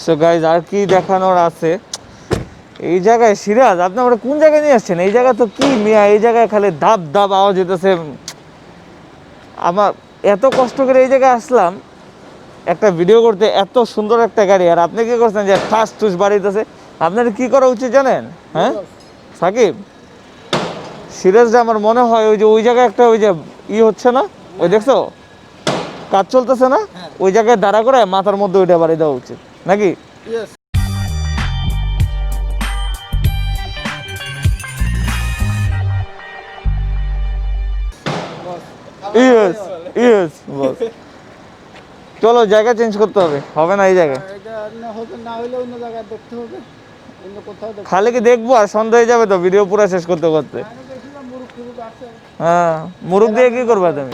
So guys আর কি দেখানোর আছে এই জায়গায়? সিরাজ, আপনি আমরা কোন জায়গায় নিয়ে আসছেন? এই জায়গা তো কি মিয়া, এই জায়গায় খালি দাব দাব আওয়াজ হইতেছে। আমার এত কষ্ট করে এই জায়গায় আসলাম একটা ভিডিও করতে, এত সুন্দর একটা গাড়ি, আর আপনি কি করছেন যে ঠাস ঠুস বাড়িতেছে। আপনার কি করা উচিত জানেন? হ্যাঁ সাকিব, সিরাজটা আমার মনে হয় ওই যে ওই জায়গায় একটা ওই যে হচ্ছে না, ওই দেখছো কাজ চলতেছে না, ওই জায়গায় দাঁড়া করে মাথার মধ্যে ওইটা বাড়ি দেওয়া উচিত নাকি? Yes yes boss. চলো জায়গা চেঞ্জ করতে হবে, হবে না এই জায়গায়। খালি কি দেখবো আর সন্ধ্যা হয়ে যাবে তো ভিডিও পুরো শেষ করতে করতে। হ্যাঁ, মুরুখ দিয়ে কি করবা তুমি?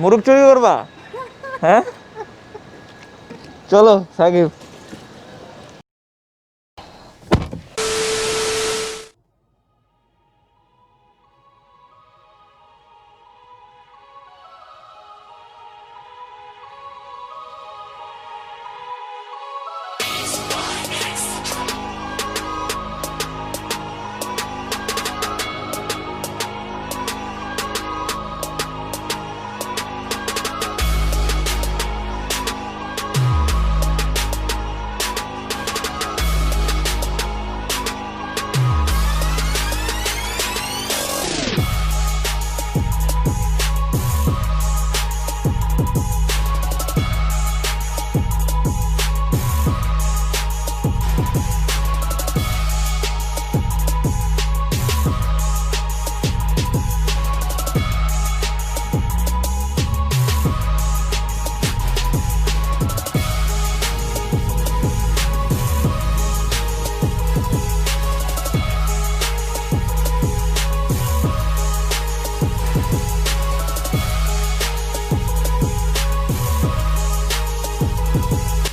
মুরুখ চুরি করবা? হ্যাঁ চলো Shakib.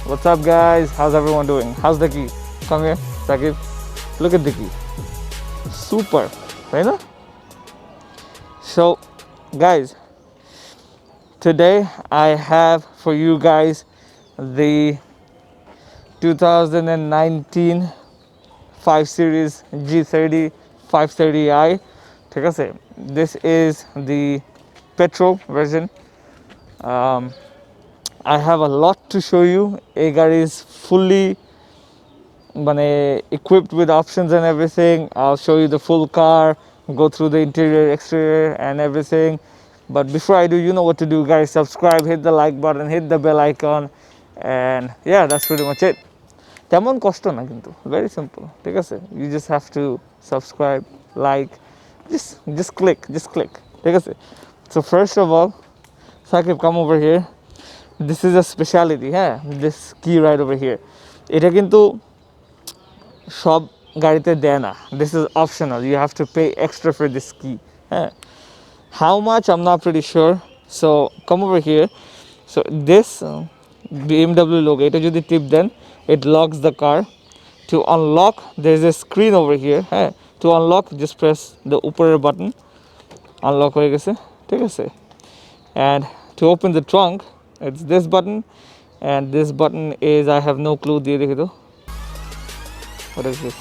What's up guys? How's everyone doing? How's the key? Come here, Sakib. Look at the key. Super, right? So guys, today I have for you guys the 2019 5 Series G30 530i. ঠিক আছে, this is the petrol version. I have a lot to show you. A car is fully equipped with options and everything. I'll show you the full car, go through the interior, exterior and everything. But before I do, you know what to do guys. Subscribe, hit the like button, hit the bell icon, and yeah, that's pretty much it. তেমন কষ্ট না কিন্তু, very simple. ঠিক আছে, you just have to subscribe, like, just click. ঠিক আছে, so first of all, Sakib, come over here. This is a speciality, হ্যাঁ, this key right over here. এটা কিন্তু সব গাড়িতে দেয় না. This is optional. You have to pay extra for this key. হ্যাঁ, how much I'm not pretty sure. So come over here. So this BMW logo, এটা যদি টিপ দেন, it locks the car. To unlock, there's a screen over here. হ্যাঁ, to unlock just press the উপরের button. Unlock হয়ে গেছে, ঠিক আছে. And to open the trunk, it's this button, and this button is, I have no clue, দিয়ে দেখি তো, what is this?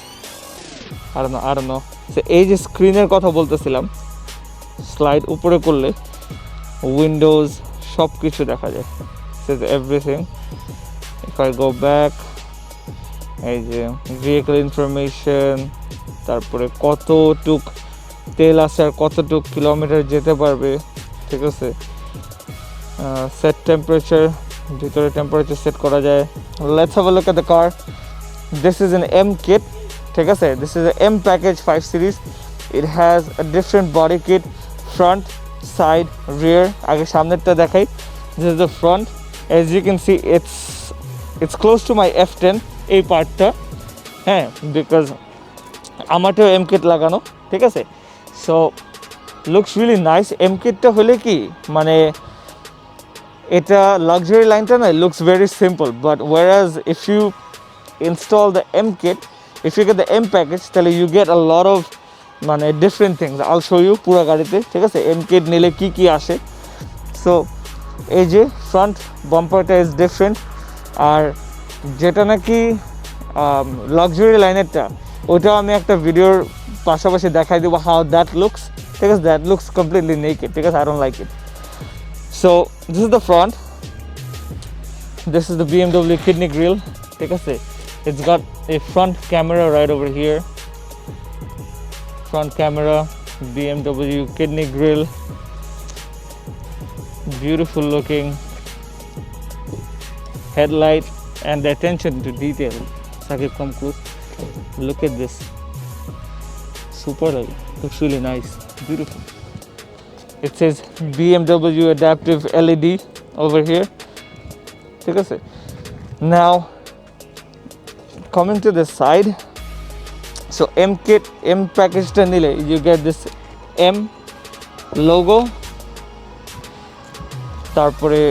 I don't know. So এই যে স্ক্রিনের কথা বলতেছিলাম, স্লাইড উপরে করলে উইন্ডোজ সব কিছু দেখা যায়, says everything. If I go back, এই যে vehicle information, তারপরে কতটুক তেল আছে আর কতটুক কিলোমিটার যেতে পারবে, ঠিক আছে. সেট টেম্পারেচার, ভিতরে টেম্পারেচার সেট করা যায়. Let's have a look at the car. This is an M kit, ঠিক আছে. This is M package 5 series. It has a different body kit, front, side, rear. আগে সামনেরটা দেখাই. This is the front. As you can see, it's close to my F10 এই পার্টটা, হ্যাঁ, because আমারটাও M kit লাগানো, ঠিক আছে. So looks really nice. M কিটটা হলে কি মানে এটা লাক্সারি লাইনটা না, looks very simple. But whereas if you install the M kit, if you get the M package, তাহলে you get a lot of মানে different things I'll show you পুরো গাড়িতে, ঠিক আছে। এমকেড নিলে কী কী আসে। সো এই যে ফ্রন্ট বাম্পারটা ইজ ডিফারেন্ট। আর যেটা নাকি লাক্সারি লাইনেরটা, ওইটাও আমি একটা ভিডিওর পাশাপাশি দেখাই দেবো হাউ দ্যাট লুকস, ঠিক আছে। দ্যাট লুকস কমপ্লিটলি নেকেড, ঠিক আছে। I don't like it. So this is the front, this is the BMW kidney grill, ঠিক আছে। It's got a front camera right over here, front camera, BMW kidney grill, beautiful looking headlight, and the attention to detail. Sakib, come close, look at this, super, looks really nice, beautiful. It says BMW adaptive LED over here, ঠিক আছে। Now coming to the side, so M kit, M package টা নিলে you get this M logo, তারপরে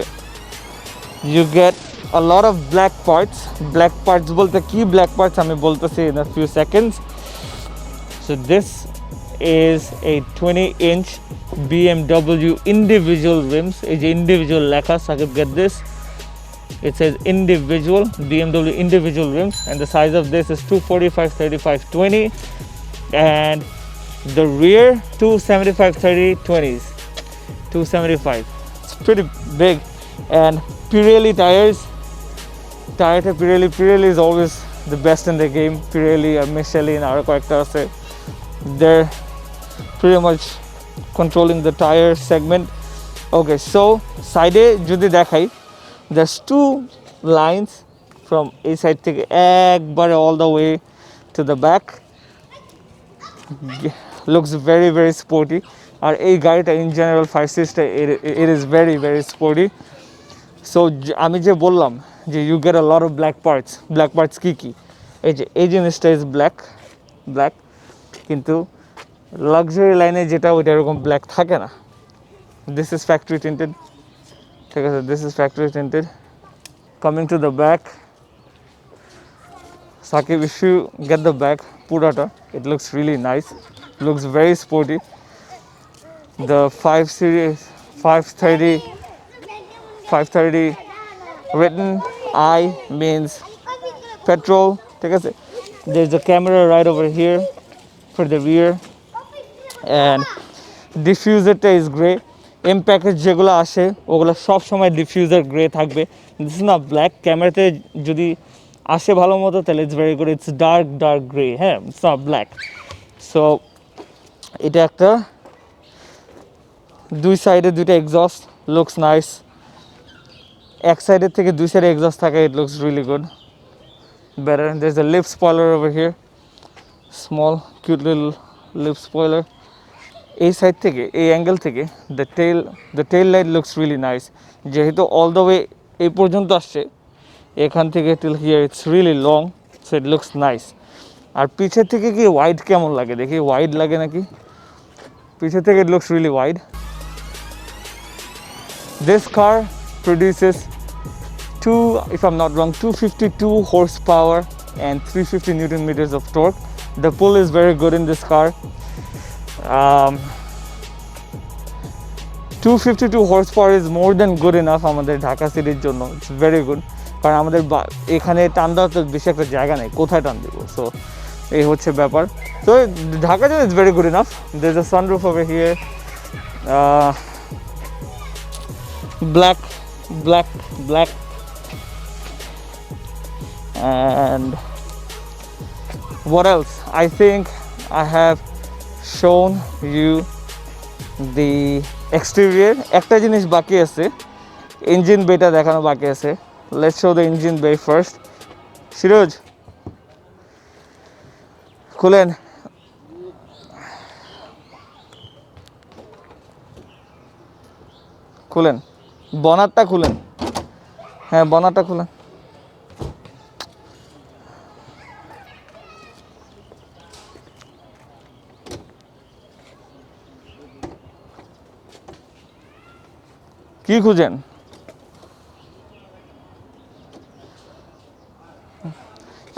you get a lot of black parts বলতে কি black parts আমি বলতেছি in a few seconds. So this is a 20-inch BMW individual rims. এই যে individual লেখা, Sakib, get this. It says individual, BMW individual rims, and the size of this is 245 35 20, and the rear 275 30 20s, 275. It's pretty big. And Pirelli tires, Pirelli is always the best in the game. Pirelli or Michelin or কয়েকটা আছে, they're pretty much controlling the tire segment. Okay, so side যদি দেখাই, there's two lines from a side থেকে একবারে all the way to the back. Looks very very sporty. আর এই গাড়িটা in general 5 series it is very very sporty. So আমি যে বললাম যে you get a lot of black parts কি কি, এই জিনিসটা is black, কিন্তু লাক্সারি লাইনে যেটা ওইটা এরকম ব্ল্যাক থাকে না। This is factory tinted, ঠিক আছে, this is factory tinted. Coming to the back, Sakib, if you get the back purata, it looks really nice, looks very sporty. The 5 series 530 written I means petrol, ঠিক আছে। There's a camera right over here for the rear, and diffuser is grey. M package যেগুলো আসে ওগুলো সব সময় diffuser grey থাকবে, this is not black. ক্যামেরাতে যদি আসে ভালো মতো তাহলে it's very good, it's dark grey, হ্যাঁ, it's not black. So এটা একটা দুই সাইডে দুইটা এক্সস্ট, looks nice. এক সাইডের থেকে দুই সাইডে এক্সস্ট থাকে, it looks really good, better. There's a lip spoiler over here, small cute little lip spoiler. এই সাইড থেকে, এই অ্যাঙ্গেল থেকে the tail light looks really nice. যেহেতু all the way এই পর্যন্ত আসছে, এখান থেকে till here it's really long, so it looks nice. আর পিছের থেকে কি ওয়াইড কেমন লাগে দেখি, ওয়াইড লাগে নাকি, পিছের থেকে it looks really wide. This car produces if I'm not wrong, 252 horsepower and 350 Newton meters of torque. The pull is very good in this car. 252 horsepower is more than good enough আমাদের ঢাকা সিটির জন্য, it's very good. কারণ আমাদের এখানে টান দেওয়ার তো বেশি একটা জায়গা নেই, কোথায় টান দিব, সো এই হচ্ছে ব্যাপার। তো ঢাকা জন্য it's very good enough. There's a sunroof over here, black, and what else? I think I have shown you the exterior. একটা জিনিস বাকি আছে, ইঞ্জিন বেটা দেখানো বাকি আছে। Let's show the engine bay first. Shiroj, খুলেন। বনারটা খুলেন, হ্যাঁ বনারটা খুলেন। কি খুঁজেন?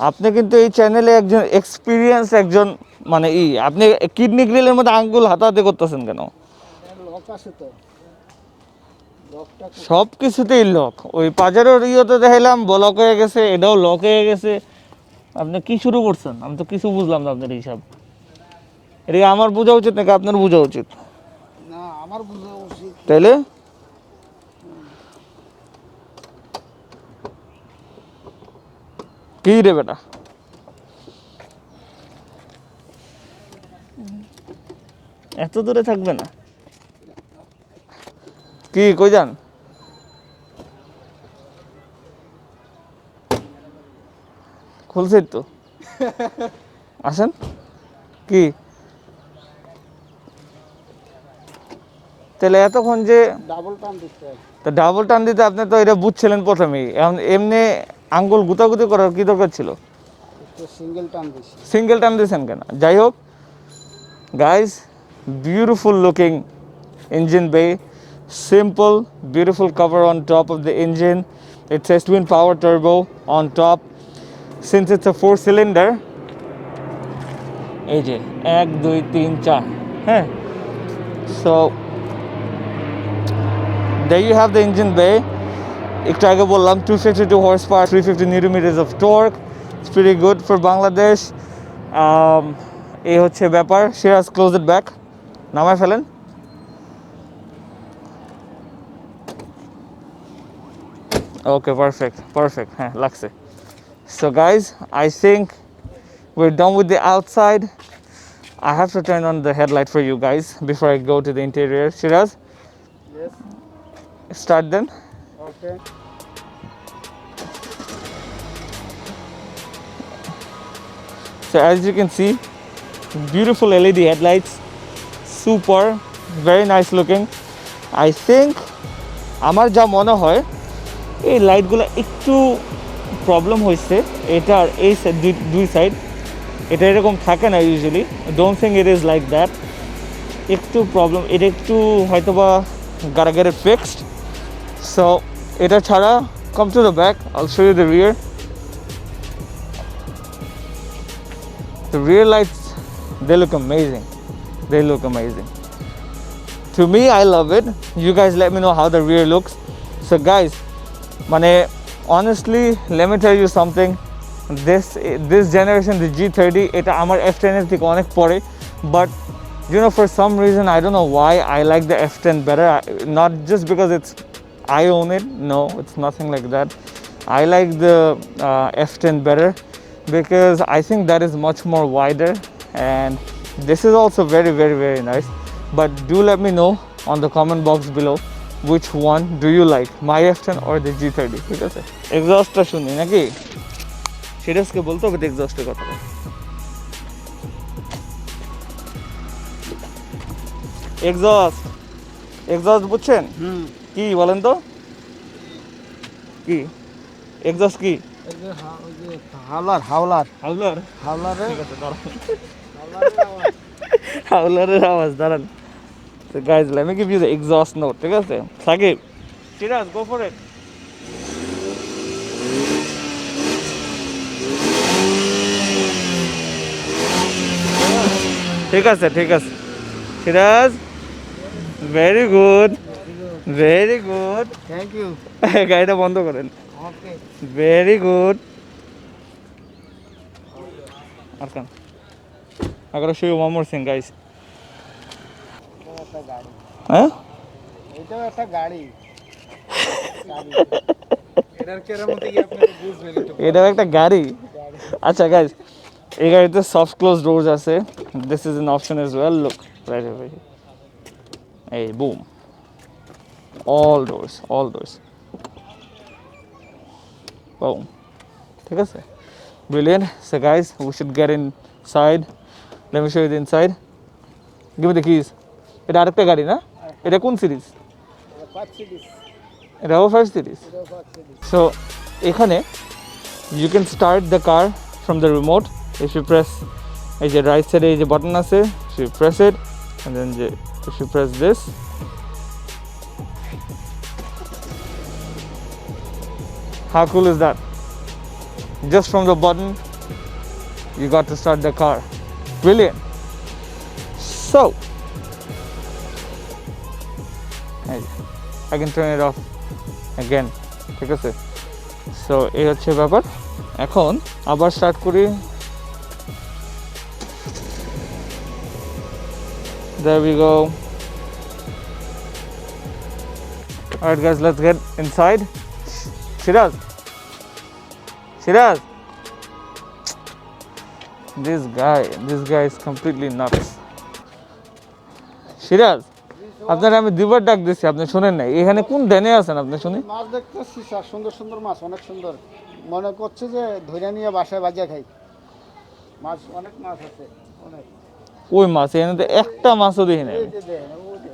আপনি কিন্তু এই চ্যানেলে একজন এক্সপিরিয়েন্স একজন মানে আপনি কিডনি গ্রিলের মধ্যে আঙ্গুল হাতাহাতি করতেছেন কেন? লক আছে তো, লকটা সব কিছুতেই লক। ওই পাজারোর ইয়েতে দেখাইলাম ব্লক হয়ে গেছে, এটাও লক হয়ে গেছে। আপনি কি শুরু করছেন? আমি তো কিছু বুঝলাম না আপনার হিসাব। এটা কি আমার বোঝা উচিত নাকি আপনার বোঝা উচিত? না, আমার বোঝা উচিত। তাইলে কি রে বেটা? এত দূরে থাকবে না কি? কই যান? খুলছে তো, আসেন। কি তাহলে এতক্ষণ যে ডাবল টান দিতে হয়। তা ডাবল টান দিতে আপনি তো এটা বুঝছিলেন প্রথমেই, এখন এমনি আঙ্গুল গুতাগুতি করার কি দরকার ছিল? একটু সিঙ্গেল টান দিছি। সিঙ্গেল টান দিয়েছেন কেন? যাই হোক guys, beautiful looking engine bay, simple beautiful cover on top of the engine. It says twin power turbo on top. Since it's a 4-cylinder, এই যে 1 2 3 4, হ্যাঁ। So there you have the engine bay. একটু আগে বললাম 252 horsepower, 350 newton meters of torque. It's pretty good for Bangladesh. এই হচ্ছে ব্যাপার। Shiraz, close it back. নামায় ফেলেন। Okay, perfect. হ্যাঁ, লাগছে। So guys, I think we're done with the outside. I have to turn on the headlight for you guys before I go to the interior. Shiraz, Yes. start then. Okay. So as you can see, beautiful LED headlights, super, very nice looking. I think আমার যা মনে হয় এই লাইটগুলো একটু problem হয়েছে এটার এই দুই সাইড। এটা এরকম থাকে না usually, don't think it is like that. একটু প্রবলেম, এটা একটু হয়তো বা gotta get it fixed. So এটা ছাড়া come to the back, I'll show you the rear. The rear lights, they look amazing. To me, I love it. You guys let me know how the rear looks. So guys, মানে honestly, let me tell you something. This generation, the G30, এটা আমার F10 এর থেকে অনেক পরে, but you know, for some reason, I don't know why I like the F10 better. Not just because I own it. No, it's nothing like that. I like the F10 better because I think that is much more wider, and this is also very nice. But do let me know on the comment box below which one do you like, my F10 or the G30. ঠিক আছে, এক্সস্টটা শুনি নাকি? সিরিয়াসকে বলতে হবে এক্সস্টের কথাটা। Exhaust বুঝছেন কি বলেন তো? কি এক্সস্ট? কি ওই যে হাওলার হাওলারে? ঠিক আছে, দাঁড়ান। হাওলারের আওয়াজ। হাওলারের আওয়াজ, দাঁড়ান। So guys, let me give you the exhaust note. ঠিক আছে, Shakib, Shiraz, go for it. ঠিক আছে Shiraz, very good. Thank you. গাড়িটা বন্ধ করেন। ওকে। Very good. আরকান, I gotta show you one more thing, guys. একটা গাড়ি, হ্যাঁ, এটাও একটা গাড়ি। এটার কেরামতি কি আপনি বুঝবেন একটু? এটাও একটা গাড়ি। আচ্ছা গাইজ, এই গাড়িতে সফট ক্লোজ ডোরস আছে। This is an option as well. Look right here, এই বুম, all doors. Boom. ঠিক আছে, brilliant. So guys, we should get inside. Let me show you the inside. Give me the keys. এটা আরেকটা গাড়ি না? এটা কোন সিরিজ? 5 সিরিজ। এটাও 5 সিরিজ। এটাও 5 সিরিজ। So এখানে you can start the car from the remote. If you press এই যে রাইট সাইডে এই যে বাটন আছে, you press it, and then if you press this, how cool is that? Just from the button you got to start the car. Brilliant. So I can turn it off again. ঠিক আছে, so এই হচ্ছে ব্যাপার। এখন আবার start করি। There we go. Alright guys, let's get inside. Shiraz, this guy is completely nuts. Shiraz, আপনার আমি দুবার ডাক দিচ্ছি, আপনি শুনেন নাই। এখানে কোন ধ্যানে আছেন আপনি? শুনি মাছ দেখতেছি স্যার, সুন্দর সুন্দর মাছ, অনেক সুন্দর। মনে করছে যে ধরে নিয়ে বাসায় বাজিয়ে খাই। মাছ অনেক মাছ আছে, অনেক। ওই মাছ এখানে তো একটা মাছও দেখি নাই। এই যে দেখেন, ওই যে।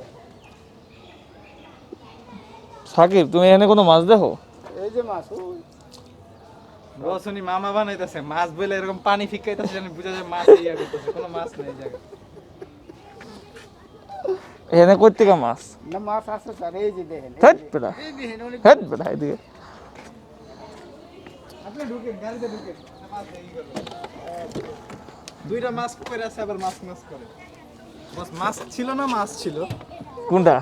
সাকিব, তুমি এখানে কোনো মাছ দেখো? এই যে মাছ, ওই। রসুনি মামা বানাইতেছে মাছ বলে এরকম পানি ফিকাইতেছে যেন বুঝা যায় মাছ ইয়া করতেছে, কোনো মাছ নেই জায়গা। এখানে কই থেকে মাছ? না মাছ আছে স্যার, এই যে দেখেন। হেট বেটা, এই দেখেন, অনেক। হেট বেটা, এদিকে। আপনি ঢুকেন, গাড়িতে ঢুকেন, মাছ নেই করবে। দুইটা মাছ করে আছে, আবার মাছ করে। বস মাছ ছিল না মাছ ছিল? কোনটা?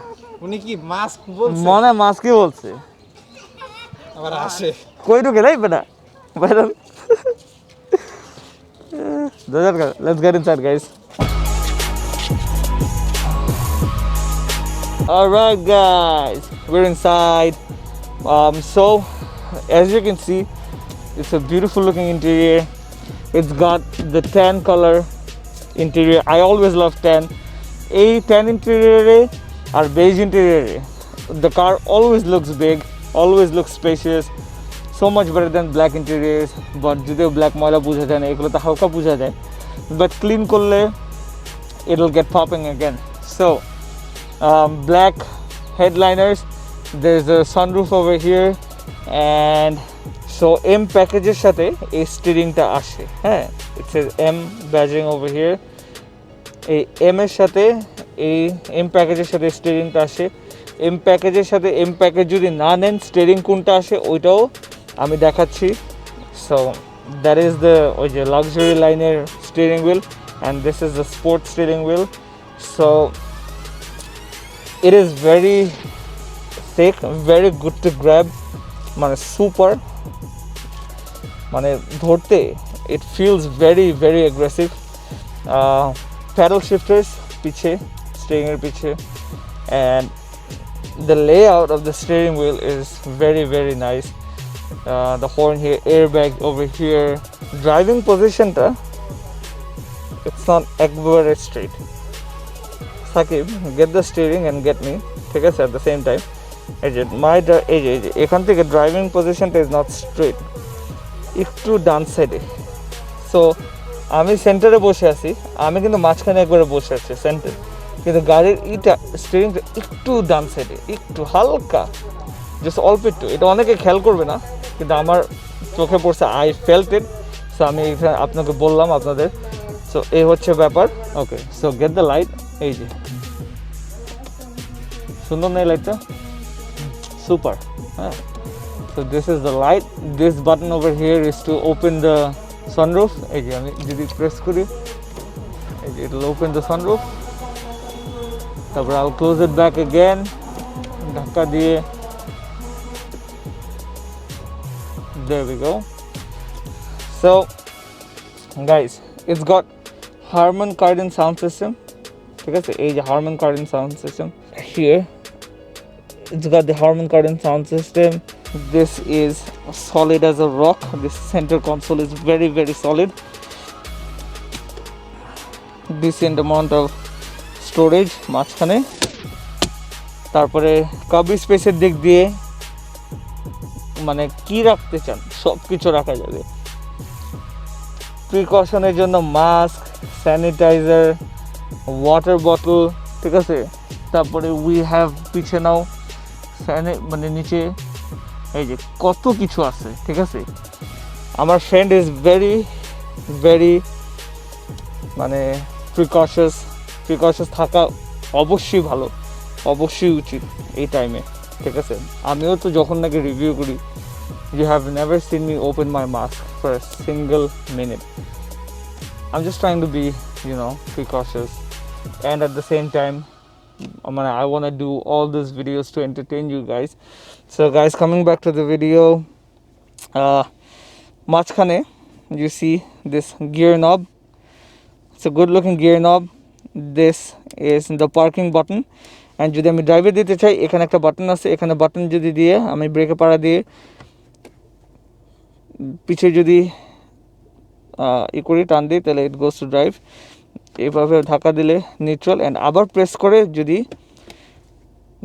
উনি কি মাছ বলছে? মনে মাছ কি বলছে? আবার আসে। কই ঢুকে নাই বেটা? বাইরে। Let's get inside, guys. All right, guys, we're inside. So as you can see, it's a beautiful looking interior. It's got the tan color interior. I always love tan. A tan interior or beige interior. The car always looks big, always looks spacious. So much better than black interiors. But যদিও black ময়লা বোঝা যায় না, এগুলো তো হালকা বোঝা যায়। But clean করলে it'll get popping again. So black headliners. There's a sunroof over here, and so M প্যাকেজের সাথে এই স্টিয়ারিংটা আসে। হ্যাঁ, it says M badging over here. এই M এর সাথে এই M প্যাকেজের সাথে স্টিয়ারিংটা আসে। M প্যাকেজের সাথে M প্যাকেজ যদি না নেন, স্টিয়ারিং কোনটা আসে ওইটাও আমি দেখাচ্ছি। So that is the ওই যে লাক্সারি লাইনের steering wheel, and this is the sport steering wheel. So it is very thick, very good to grab, মানে সুপার, মানে ধরতে it feels very very aggressive. Paddle shifters পিছে, steering এর পিছে, and the layout of the steering wheel is very very nice. The horn here, airbag over here. Driving position টা it's not একবারে straight. Sakib, get the steering and get me, ঠিক আছে, at the same time. এই যে এখান থেকে driving পজিশনটা is not straight, একটু ডান সাইডে। সো আমি সেন্টারে বসে আছি, আমি কিন্তু মাঝখানে একবারে বসে আছি সেন্টার, কিন্তু গাড়ির স্টিয়ারিংটা একটু ডান সাইডে, একটু হালকা, জাস্ট অল্প একটু। এটা অনেকে খেয়াল করবে না, কিন্তু আমার চোখে পড়ছে, আই ফেল্ট ইট। সো আমি এখানে আপনাকে বললাম আপনাদের। সো এই হচ্ছে ব্যাপার। ওকে, সো গেট দ্য লাইট। এই যে সুন্দর না এই লাইটটা? Super. So this is the light. This button over here is to open the sunroof. এই যে আমি যদি প্রেস করি, it will open the sunroof. তারপর I'll close it back again. ধাক্কা দিয়ে, there we go. So guys, it's got Harman Kardon sound system. ঠিক আছে, এই যে Harman Kardon sound system here. It's got the Harman Kardon sound system. This is solid as a rock. This center console is very very solid. Decent amount of storage মাঝখানে। তারপরে কাবি স্পেসের দিক দিয়ে মানে কি রাখতে চান সব কিছু রাখা যাবে। প্রিকশনের জন্য মাস্ক, স্যানিটাইজার, ওয়াটার বটল, ঠিক আছে। তারপরে উই হ্যাভ পিছে নাও মানে নিচে এই যে কত কিছু আছে, ঠিক আছে। আমার ফ্রেন্ড ইজ ভেরি ভেরি মানে প্রিকশাস থাকা অবশ্যই ভালো, অবশ্যই উচিত এই টাইমে, ঠিক আছে। আমিও তো যখন নাকি রিভিউ করি, you have never seen me open my mask for a single minute. I am just trying to be you know, precautious, and at the same time I want to do all these videos to entertain you guys. So guys, coming back to the video, মাঝখানে you see this gear knob. It's a good looking gear knob. This is the parking button, and যদি আমি ড্রাইভে দিতে চাই এখানে একটা button আছে, এখানে বাটন যদি দিয়ে আমি ব্রেকে পাড়া দিয়ে পিছে যদি করি টান দিই তাহলে ইট গোজ টু ড্রাইভ। এইভাবে ধাক্কা দিলে নিউট্রাল, অ্যান্ড আবার প্রেস করে যদি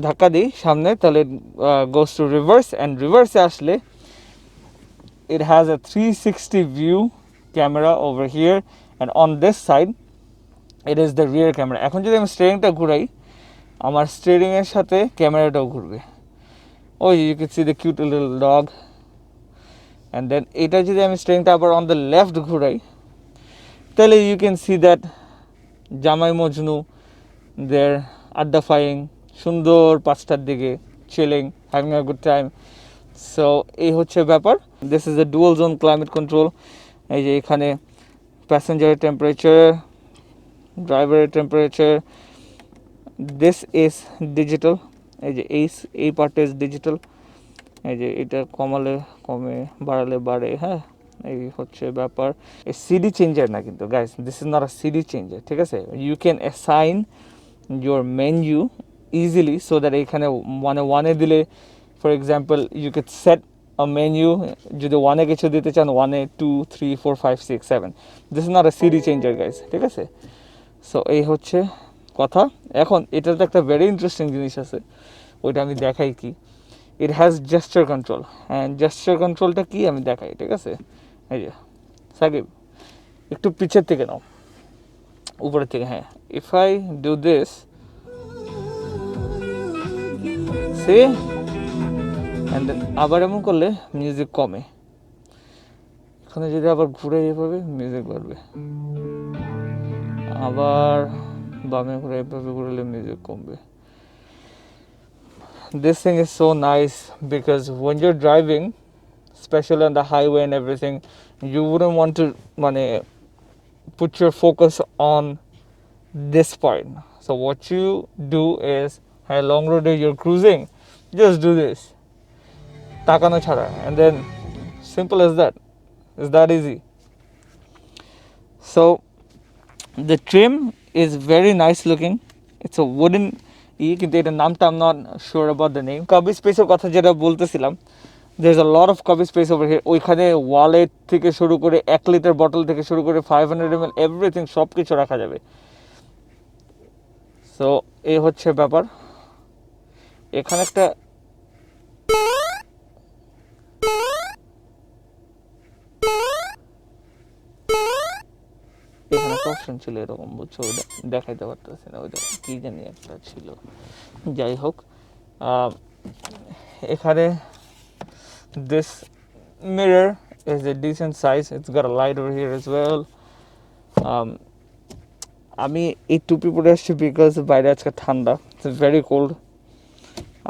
ধাক্কা দিই সামনে তাহলে গোজ টু রিভার্স, অ্যান্ড রিভার্সে আসলে it has a 360 view camera over here, and on this side it is the rear camera. এখন যদি আমি স্টিয়ারিংটা ঘুরাই আমার স্টিয়ারিং এর সাথে ক্যামেরাটাও ঘুরবে। Oh, you can see the cute little dog. And then এটা যদি আমি স্টিয়ারিংটা আবার on the left ঘুরাই তাহলে you can see that জামাই মজনু there আড্ডাফাইং সুন্দর 5টার দিকে chilling, having a good time. So এই হচ্ছে ব্যাপার। This is a dual zone climate control. এই যে এখানে প্যাসেঞ্জারের টেম্পারেচার, ড্রাইভারের টেম্পারেচার, this is digital. এই যে এই পার্টটা ইজ ডিজিটাল। এই যে এটা কমালে কমে, বাড়ালে বাড়ে, হ্যাঁ এই হচ্ছে ব্যাপার। এই সিডি চেঞ্জার না কিন্তু guys, this is not a CD changer, ঠিক আছে? You can assign your menu easily so that এখানে ওয়ানে দিলে for example you can set a menu, যদি ওয়ানে কিছু দিতে চান ওয়ানে 2 3 4 5 6 7, this is not a CD changer guys, ঠিক আছে? সো এই হচ্ছে কথা। এখন এটাতে একটা ভেরি ইন্টারেস্টিং জিনিস আছে, ওইটা আমি দেখাই কি। It has gesture control, and gesture কন্ট্রোলটা কি আমি দেখাই, ঠিক আছে? এই যে সাকিব একটু পিছের থেকে নাও, উপরের থেকে, হ্যাঁ। If I do this, say and then আবার এমন করলে মিউজিক কমে, এখানে যদি আবার ঘুরে এভাবে মিউজিক বাড়বে, আবার বামে ঘুরে এভাবে ঘুরলে মিউজিক কমবে। This thing is so nice because when you're driving, especially on the highway and everything, you wouldn't want to put your focus on this part. So what you do is, hey, long road you're cruising, just do this, takano chhada, and then simple as that. It's that easy. So the trim is very nice looking. It's a wooden কিন্তু এটার নামটা I'm not sure about the name. কাবি স্পেসের কথা যেটা বলতেছিলাম, there's a lot of cubby space over here. ওইখানে wallet থেকে শুরু করে 1 লিটার বটল থেকে শুরু করে 500 ml এভরিথিং সব কিছু রাখা যাবে। সো এই হচ্ছে ব্যাপার। এখানে একটা এখানে একটা অপশন ছিল এরকম, বুঝছো? ওইটা দেখাইতে পারতেছি না, ওইটা কি জানি একটা ছিল, যাই হোক। এখানে this mirror is a decent size, it's got a light over here as well. আমি এই টুপি পরে আসছি বিকজ বাইরে আজকে ঠান্ডা, it's very cold,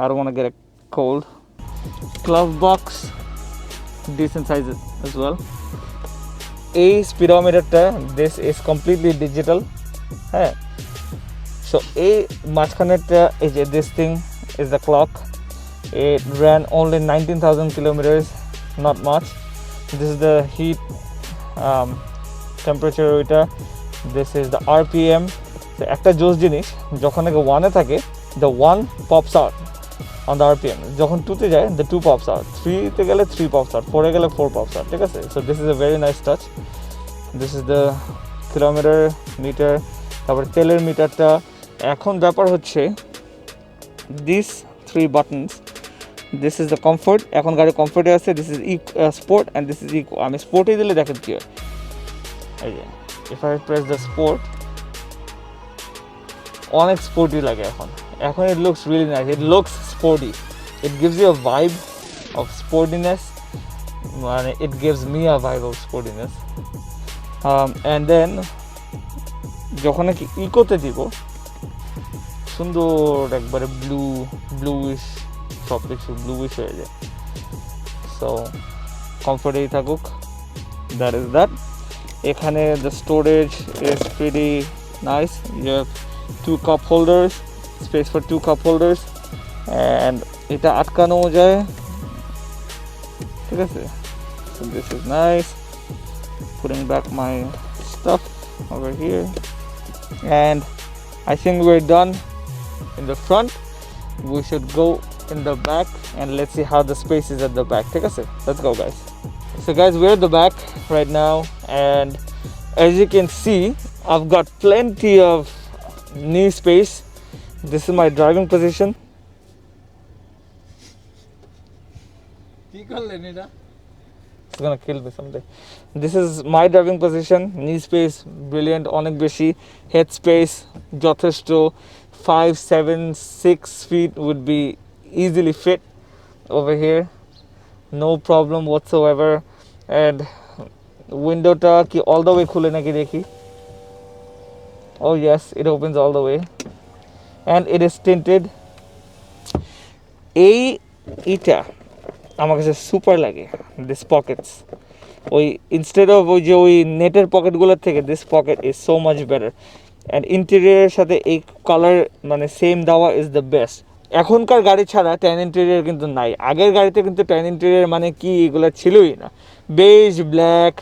I don't want to get a cold. Glove box decent size as well. এই স্পিডোমিটারটা this is completely digital, হ্যাঁ। সো এই মাঝখানেরটা এই যে this thing is the clock, it ran only 19,000 kilometers, not much. This is the heat temperature ওইটা, this is the RPM. তো একটা জোস জিনিস, যখন আগে 1-এ থাকে the 1 pops out on the RPM, যখন 2-তে যায় the 2 pops out, 3-তে গেলে 3 pops out, 4-এ গেলে 4 pops out, ঠিক আছে? So this is a very nice touch. This is the kilometer meter. তারপর তেলের মিটারটা। এখন ব্যাপার হচ্ছে these 3 buttons, this is the comfort, এখন গাড়ি কমফোর্টে আছে, this is sport and this is eco. আমি স্পোর্টে দিলে দেখেন কি হয়, এই যে if I press the sport, অনেক স্পোর্টি লাগে এখন it looks really nice, it looks sporty, it gives you a vibe of sportiness, it gives me a vibe of sportiness. And then যখন নাকি ইকোতে দিব সুন্দর একবারে ব্লুইশ সব কিছু ব্লুইশ হয়ে যায়। সো কমফোর্টেই থাকুক, দ্যাট ইজ দ্যাট। এখানে the storage is pretty nice. You have 2 cup holders, space for 2 cup holders, and এটা আটকানো যায়, ঠিক আছে? So this is nice. Putting back my stuff over here, and I think we're done in the front. We should go in the back and let's see how the space is at the back. ঠিক আছে? Let's go, guys. So guys, we're at the back right now, and as you can see, I've got plenty of knee space. This is my driving position. কি করলেন এটা? It's gonna kill me someday. This is my driving position. Knee space brilliant, অনেক বেশি. Head space যথেষ্ট, 5, 7, 6 feet would be easily fit over here. No problem whatsoever. And উইন্ডোটা কি all the way খুলে নাকি দেখি? Oh yes, it opens all the way, and it is tinted. এইটা আমার কাছে সুপার লাগে, দিস পকেটস। ওই ইনস্টেড অফ ওই যে ওই নেটের পকেটগুলোর থেকে this pocket is so much better, and ইন্টেরিয়ারের সাথে এই কালার মানে সেম দেওয়া ইজ দ্য বেস্ট। এখনকার গাড়ি ছাড়া ট্যান ইন্টেরিয়ার কিন্তু নাই। আগের গাড়িতে কিন্তু ট্যান ইন্টেরিয়ার মানে কি এগুলো ছিলই না। বেজ, ব্ল্যাক,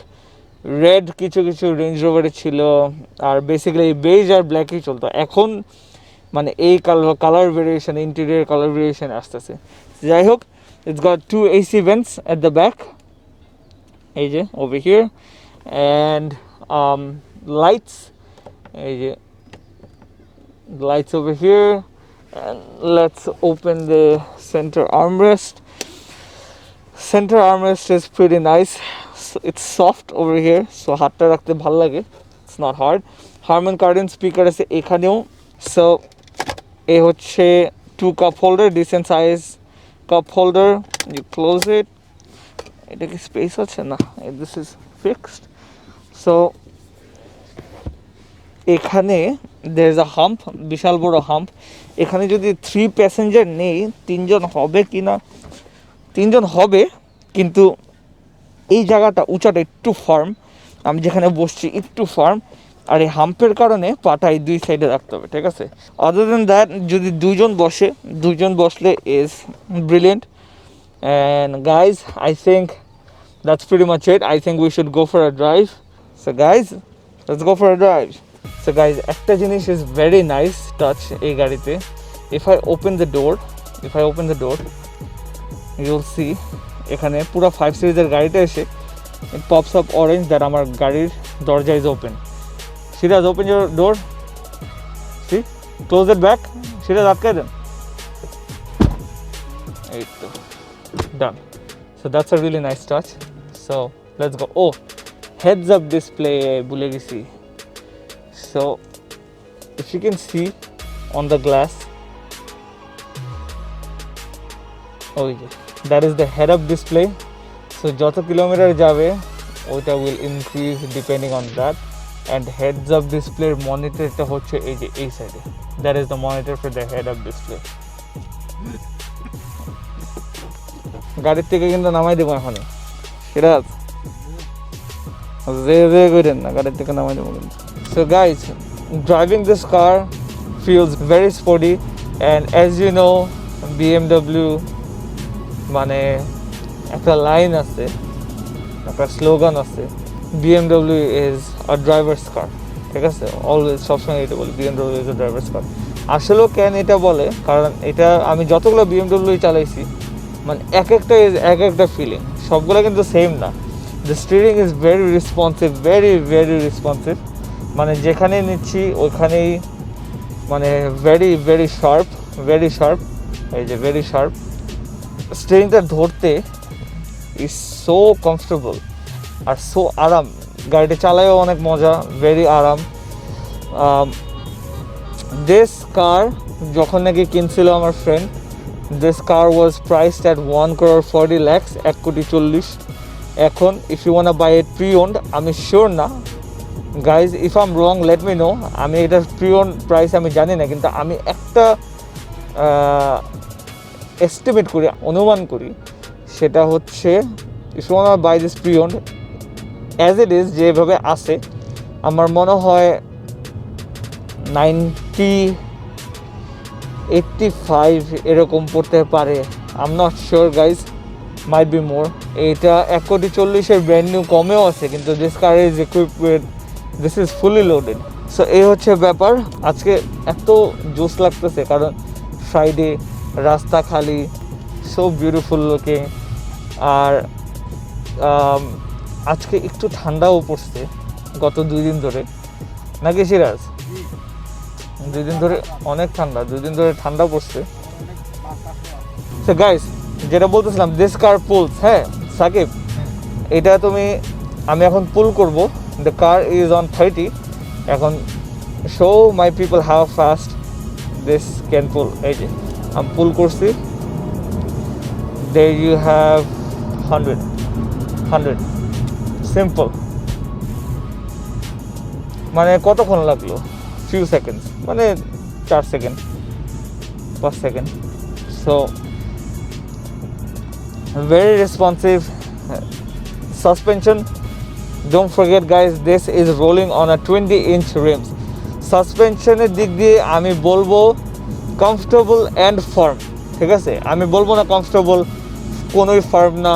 রেড কিছু কিছু রেঞ্জ রোভারে ছিল, আর বেসিক্যালি বেজ আর ব্ল্যাকই চলতো। এখন মানে এই colour variation, interior colour variation আসতেছে। যাই হোক, it's got 2 AC vents at the back, AJ over here, and lights, AJ lights over here. And let's open the center armrest. Center armrest is pretty nice. So it's soft over here, so হাতটা রাখতে ভালো লাগে, it's not hard. Harman Kardon speaker আছে এখানেও। So এই হচ্ছে 2 cup holder, decent size cup holder. You close it. এটা কি স্পেস আছে না? This is fixed. So এখানে there is a hump, বিশাল বড় hump. এখানে যদি 3 প্যাসেঞ্জার নেই, 3 জন হবে কি না? 3 জন হবে, কিন্তু এই জায়গাটা উঁচাটা একটু ফার্ম, আমি যেখানে বসছি একটু ফার্ম, আর এই হাম্পের কারণে পাটা এই 2 সাইডে রাখতে হবে, ঠিক আছে? আদার দেন দ্যাট, যদি 2 জন বসে, 2 জন বসলে is brilliant. And guys, I think that's pretty much it. I think we should go for a drive. So guys, let's go for a drive. So guys, একটা জিনিস is very nice touch এই গাড়িতে। If I open the door, you'll see এখানে পুরো 5 সিরিজের গাড়িটা এসে it pops up orange that আমার গাড়ির দরজা is open. Shiraz, open your door. See? Close it back. Shiraz, আটকে দেন। এই তো done. So that's a really nice touch. So let's go. Oh, heads up display ভুলে গেছি। So if you can see on the glass, oh yeah, that is the head up display. So যত kilometre যাবে ওইটা will increase depending on that. And heads up display মনিটরটা হচ্ছে এই যে এই সাইডে, that is the monitor for the head up display. গাড়ির থেকে কিন্তু নামাই দেবো এখন, সেটা যে করেন না, গাড়ির থেকে নামাই দেবো কিন্তু। So guys, driving this car feels very sporty, and as you know, BMW মানে একটা লাইন আছে, একটা স্লোগান আছে, BMW is a driver's car, ঠিক আছে? অলওয়েজ সবসময় এটা বলি, BMW is a driver's car. আসলেও কেন এটা বলে, কারণ এটা আমি যতগুলো BMW চালাইছি মানে এক একটা ফিলিং, সবগুলো কিন্তু সেম না। The steering is very responsive, very responsive, মানে যেখানে নিচ্ছি ওইখানেই মানে ভেরি শার্প, এই যে ভেরি শার্প। স্টিয়ারিংটা ধরতে ইজ সো কমফর্টেবল আর সো আরাম, গাড়িটা চালায়ও অনেক মজা, ভেরি আরাম। দিস কার যখন নাকি কিনছিল আমার friend, this car was priced at 1.40 lakhs, 1.40 কোটি। এখন if you wanna buy it pre-owned, আমি শিওর না guys, if I'm wrong let me know, আমি এটা pre-owned প্রাইস আমি জানি না, কিন্তু আমি একটা এস্টিমেট করি, অনুমান করি, সেটা হচ্ছে if you wanna buy this pre-owned as it is যেভাবে আছে আমার মনে হয় 85 এরকম পড়তে পারে। I am not sure guys, might be more. এটা 1,40,00,000 ব্র্যান্ড নিউ কমেও আছে, কিন্তু this car is equipped with, this is fully loaded. So এই হচ্ছে ব্যাপার। আজকে এত জোস লাগতেছে কারণ ফ্রাইডে, রাস্তা খালি, সো বিউটিফুল লুকিং। আর আজকে একটু ঠান্ডাও পড়ছে গত 2 দিন ধরে, নাকি সিরাজ? 2 দিন ধরে অনেক ঠান্ডা, 2 দিন ধরে ঠান্ডা পড়ছে। সো গাইস, যেটা বলতেছিলাম, দিস কার পুলস। হ্যাঁ সাকিব, এটা আমি এখন পুল করব। The car is on 30। এখন show my people how fast this can পুল। এই যে আমি পুল করছি, there you have 100 সিম্পল। মানে কতক্ষণ লাগলো? ফিউ সেকেন্ডস, মানে 4 second 5 second. So very responsive suspension. Don't forget guys, this is rolling on a 20-inch rims. সাসপেনশনের দিক দিয়ে আমি বলবো কমফর্টেবল অ্যান্ড ফার্ম। ঠিক আছে, আমি বলবো না কমফর্টেবল, কোনোই ফার্ম না।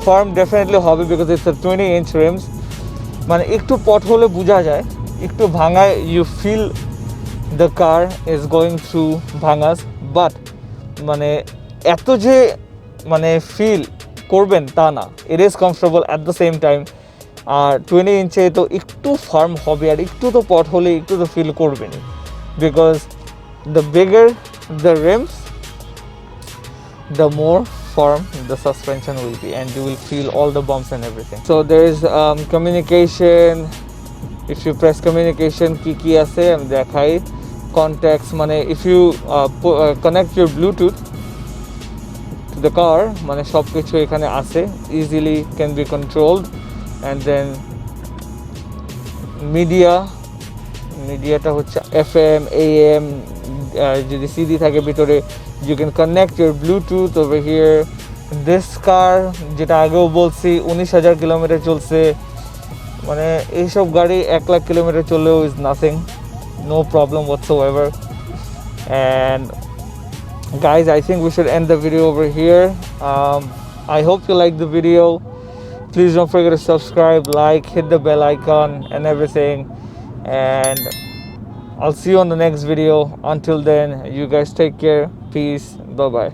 ফার্ম ডেফিনেটলি হবে বিকজ ইটস 20-inch rims। মানে একটু পট হলে বোঝা যায়, একটু ভাঙায় you feel the car is going through ভাঙাস, বাট মানে এত যে মানে ফিল করবেন তা না। It is comfortable at the same time. আর 20 ইঞ্চে তো একটু ফার্ম হবে, আর একটু তো পট হলে একটু তো ফিল করবেনই, because the bigger the rims, the more firm the suspension will be, and you will feel all the bumps and everything. So there is communication. If you press communication, কি আছে আমি দেখাই। contacts, মানে if you connect your Bluetooth to the car, মানে সব কিছু এখানে আছে, easily can be controlled. And then মিডিয়াটা হচ্ছে FM, AM, যদি CD থাকে ভিতরে, you can connect your Bluetooth over here. This car, যেটা আগেও বলছি, 19,000 কিলোমিটার চলছে। মানে এইসব গাড়ি 1 লাখ কিলোমিটার চললেও is nothing, no problem whatsoever. And guys, I think we should end the video over here. I hope you like the video. Please don't forget to subscribe, like, hit the bell icon and everything. And I'll see you on the next video. Until then, you guys take care. Peace. Bye bye.